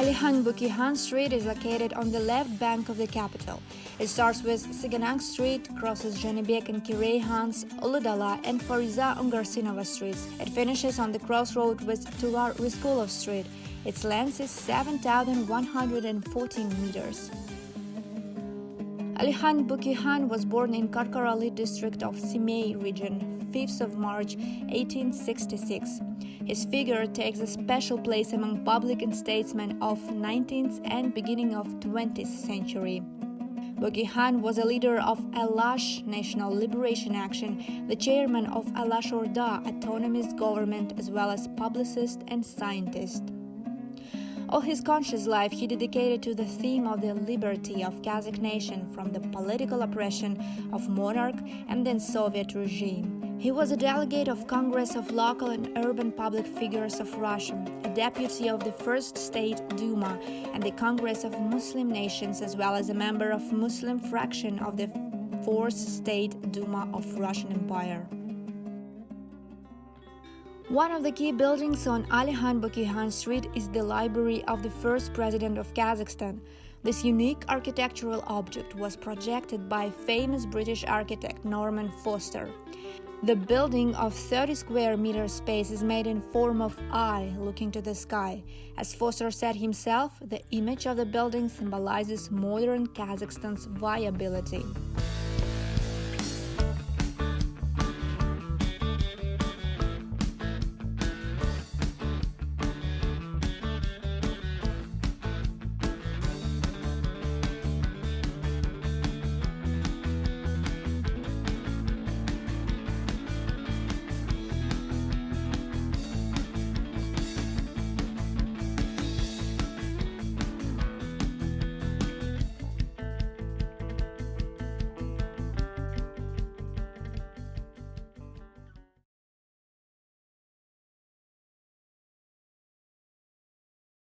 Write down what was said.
A.Bokeikhan Street is located on the left bank of the capital. It starts with Siganang Street, crosses Janibek and Kireyhan's, Uludala and Fariza Ungarsinova streets. It finishes on the crossroad with Turar Riskulov Street. Its length is 7,114 meters. A.Bokeikhan was born in Karkarali district of Simei region, 5th of March 1866. His figure takes a special place among public and statesmen of 19th and beginning of 20th century. Bokeikhan was a leader of Alash National Liberation Action, the chairman of Alash Orda autonomous government, as well as publicist and scientist. All his conscious life he dedicated to the theme of the liberty of Kazakh nation from the political oppression of monarch and then Soviet regime. He was a delegate of Congress of Local and Urban Public Figures of Russia, a deputy of the First State Duma and the Congress of Muslim Nations, as well as a member of Muslim fraction of the Fourth State Duma of Russian Empire. One of the key buildings on A.Bokeikhan Street is the library of the first president of Kazakhstan. This unique architectural object was projected by famous British architect Norman Foster. The building of 30 square meter space is made in form of eye looking to the sky. As Foster said himself, the image of the building symbolizes modern Kazakhstan's viability.